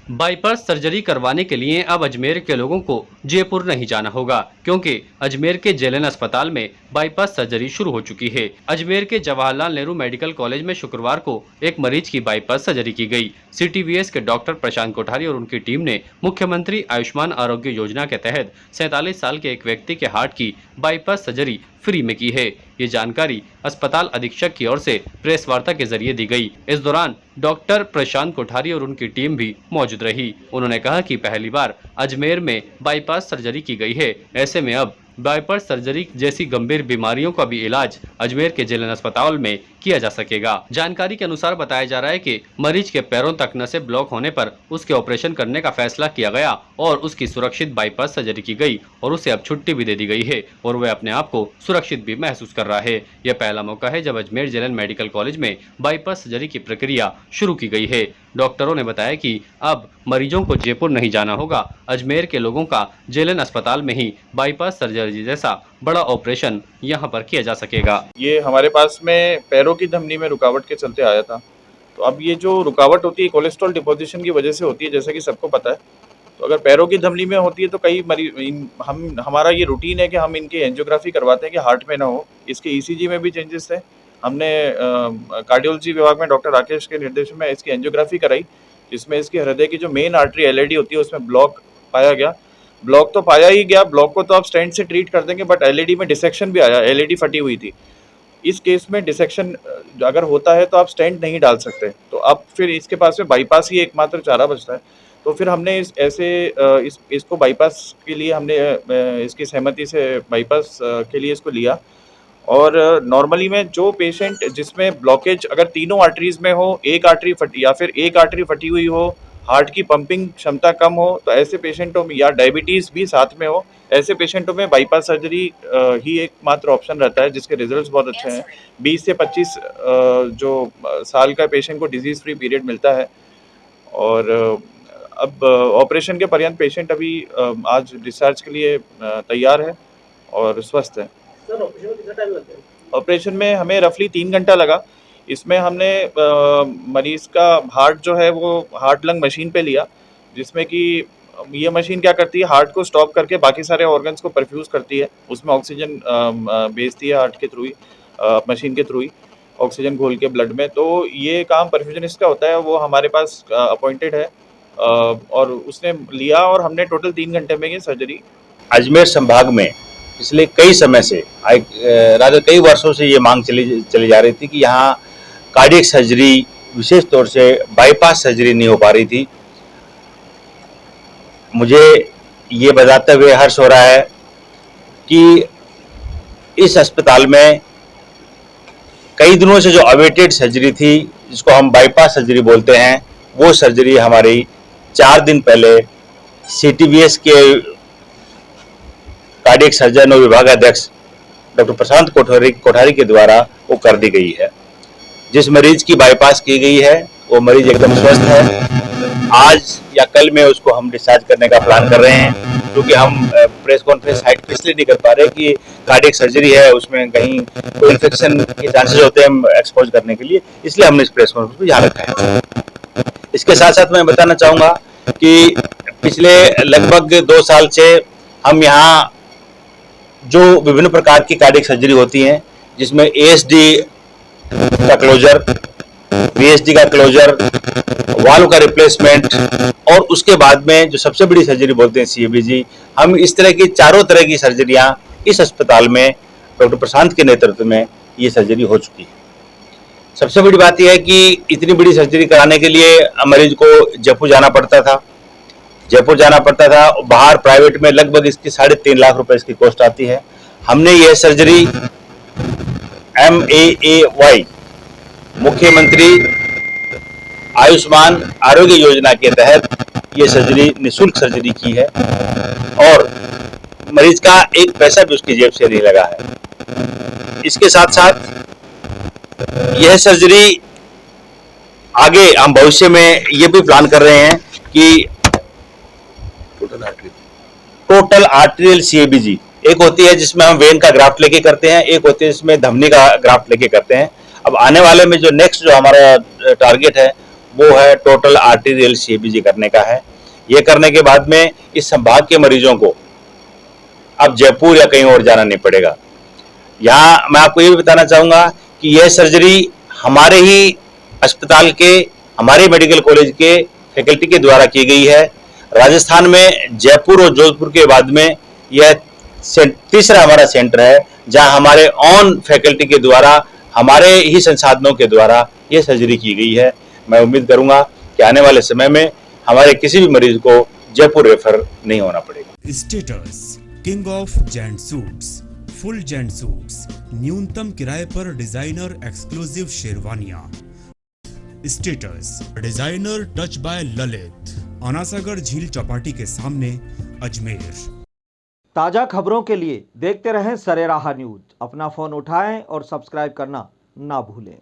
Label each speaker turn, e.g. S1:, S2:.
S1: Bypass surgery करवाने के लिए अब अजमेर के लोगों को जयपुर नहीं जाना होगा, क्योंकि अजमेर के जेएलएन अस्पताल में बाईपास सर्जरी शुरू हो चुकी है। अजमेर के जवाहरलाल नेहरू मेडिकल कॉलेज में शुक्रवार को एक मरीज की बाईपास सर्जरी की गई। सीटीवीएस के डॉक्टर प्रशांत कोठारी और उनकी टीम ने मुख्यमंत्री आयुष्मान आरोग्य योजना के तहत 47 साल के एक व्यक्ति के हार्ट की बाईपास सर्जरी फ्री में की है। ये जानकारी अस्पताल अधीक्षक की ओर से प्रेस वार्ता के जरिए दी गई। इस दौरान डॉक्टर प्रशांत कोठारी और उनकी टीम भी मौजूद रही। उन्होंने कहा कि पहली बार अजमेर में बाईपास सर्जरी की गई है। ऐसे में अब बाईपास सर्जरी जैसी गंभीर बीमारियों का भी इलाज अजमेर के जेएलएन अस्पताल में किया जा सकेगा। जानकारी के अनुसार बताया जा रहा है कि मरीज के पैरों तक नसें ब्लॉक होने पर उसके ऑपरेशन करने का फैसला किया गया और उसकी सुरक्षित बाईपास सर्जरी की गई और उसे अब छुट्टी भी दे दी गई है और वह अपने आप को सुरक्षित भी महसूस कर रहा है। यह पहला मौका है जब अजमेर जेएलएन मेडिकल कॉलेज में बाईपास सर्जरी की प्रक्रिया शुरू की गई है। डॉक्टरों ने बताया कि अब मरीजों को जयपुर नहीं जाना होगा। अजमेर के लोगों का जेएलएन अस्पताल में ही बाईपास सर्जरी जैसा बड़ा ऑपरेशन यहां पर किया जा सकेगा।
S2: ये हमारे पास में पैरों की धमनी में रुकावट के चलते आया था। तो अब ये जो रुकावट होती है कोलेस्ट्रॉल डिपोजिशन की वजह से होती है, जैसा कि सबको पता है। तो अगर पैरों की धमनी में होती है तो कई हमारा ये रूटीन है कि हम इनकी एंजियोग्राफी करवाते हैं कि हार्ट में ना हो। इसके ईसीजी में भी चेंजेस थे। हमने कार्डियोलॉजी विभाग में डॉक्टर राकेश के निर्देशन में इसकी एंजियोग्राफी कराई, जिसमें इसकी हृदय की जो मेन आर्टरी एलएडी होती है उसमें ब्लॉक पाया गया। ब्लॉक तो पाया ही गया, ब्लॉक को तो आप स्टेंट से ट्रीट कर देंगे, बट एलएडी में डिसेक्शन भी आया, एलएडी फटी हुई थी। इस केस में डिसेक्शन अगर होता है तो आप स्टेंट नहीं डाल सकते। तो अब फिर इसके पास में बाईपास ही एकमात्र चारा बचता है। तो फिर हमने इसको बाईपास के लिए हमने इसकी सहमति से बाईपास के लिए इसको लिया। और नॉर्मली में जो पेशेंट जिसमें ब्लॉकेज अगर तीनों आर्टरीज में हो, एक आर्टरी फटी या फिर एक आर्टरी फटी हुई हो, हार्ट की पंपिंग क्षमता कम हो, तो ऐसे पेशेंटों में या डायबिटीज़ भी साथ में हो, ऐसे पेशेंटों में बाईपास सर्जरी ही एकमात्र ऑप्शन रहता है, जिसके रिजल्ट्स बहुत अच्छे हैं। 20 से 25 जो साल का पेशेंट को डिजीज़ फ्री पीरियड मिलता है। और अब ऑपरेशन के पर्यंत पेशेंट अभी आज डिस्चार्ज के लिए तैयार है और स्वस्थ है।
S3: सर, ऑपरेशन में कितना टाइम लग गया?
S2: ऑपरेशन में हमें रफली 3 घंटा लगा। इसमें हमने मरीज़ का हार्ट जो है वो हार्ट लंग मशीन पे लिया, जिसमें कि ये मशीन क्या करती है, हार्ट को स्टॉप करके बाकी सारे ऑर्गन्स को परफ्यूज़ करती है। उसमें ऑक्सीजन भेजती है हार्ट के थ्रू ही, मशीन के थ्रू ही ऑक्सीजन घोल के ब्लड में। तो ये काम परफ्यूजनिस्ट का होता है, वो हमारे पास अपॉइंटेड है और उसने लिया और हमने टोटल 3 घंटे में ये सर्जरी।
S4: अजमेर संभाग में पिछले कई समय से राजा कई वर्षों से ये मांग चली जा रही थी कि यहाँ कार्डियक सर्जरी, विशेष तौर से बाईपास सर्जरी नहीं हो पा रही थी। मुझे ये बताते हुए हर्ष हो रहा है कि इस अस्पताल में कई दिनों से जो अवेटेड सर्जरी थी, जिसको हम बाईपास सर्जरी बोलते हैं, वो सर्जरी हमारी 4 दिन पहले सीटीवीएस के कार्डियक सर्जन और विभागाध्यक्ष डॉक्टर प्रशांत कोठारी के द्वारा वो कर दी गई है। जिस मरीज की बाईपास की गई है वो मरीज एकदम स्वस्थ है। आज या कल में उसको हम डिस्चार्ज करने का प्लान कर रहे हैं, क्योंकि हम प्रेस कॉन्फ्रेंस साइट पर इसलिए नहीं कर पा रहे कि कार्डियक सर्जरी है, उसमें कहीं कोई इन्फेक्शन के चांसेस होते हैं एक्सपोज करने के लिए, इसलिए हमने इस प्रेस कॉन्फ्रेंस को यहाँ रखा है। इसके साथ साथ मैं बताना चाहूँगा कि पिछले लगभग 2 साल से हम यहाँ जो विभिन्न प्रकार की कार्डियक सर्जरी होती हैं, जिसमें एएसडी का क्लोजर, वीएसडी का क्लोजर, वाल्व का रिप्लेसमेंट और उसके बाद में जो सबसे बड़ी सर्जरी बोलते हैं सीएबीजी, हम इस तरह की चारों तरह की सर्जरियां इस अस्पताल में डॉक्टर प्रशांत के नेतृत्व में ये सर्जरी हो चुकी है। सबसे बड़ी बात यह है कि इतनी बड़ी सर्जरी कराने के लिए मरीज को जयपुर जाना पड़ता था। बाहर प्राइवेट में लगभग इसकी 3.5 लाख रुपए इसकी कॉस्ट आती है। हमने यह सर्जरी MAAY मुख्यमंत्री आयुष्मान आरोग्य योजना के तहत ये सर्जरी निःशुल्क सर्जरी की है और मरीज का एक पैसा भी उसकी जेब से नहीं लगा है। इसके साथ साथ यह सर्जरी आगे हम भविष्य में ये भी प्लान कर रहे हैं कि टोटल आर्टेरियल सीएबीजी, एक होती है जिसमें हम वेन का ग्राफ्ट लेके करते हैं, एक होती है जिसमें धमनी का ग्राफ्ट लेके करते हैं। अब आने वाले में जो नेक्स्ट जो हमारा टारगेट है वो है टोटल आर्टीरियल सीबीजी करने का है। ये करने के बाद में इस संभाग के मरीजों को अब जयपुर या कहीं और जाना नहीं पड़ेगा। यहाँ मैं आपको ये भी बताना चाहूँगा कि यह सर्जरी हमारे ही अस्पताल के, हमारे मेडिकल कॉलेज के फैकल्टी के द्वारा की गई है। राजस्थान में जयपुर और जोधपुर के बाद में यह तीसरा हमारा सेंटर है जहां हमारे ऑन फैकल्टी के द्वारा, हमारे ही संसाधनों के द्वारा यह सर्जरी की गई है। मैं उम्मीद करूंगा कि आने वाले समय में हमारे किसी भी मरीज को जयपुर रेफर नहीं होना पड़ेगा।
S5: Status king of gent suits, full gent suits, न्यूनतम किराए पर डिजाइनर एक्सक्लूसिव शेरवानियां। Status designer touch by Lalit, Anasagar झील चौपाटी के सामने, अजमेर।
S6: ताज़ा खबरों के लिए देखते रहें सरेराह न्यूज। अपना फ़ोन उठाएं और सब्सक्राइब करना ना भूलें।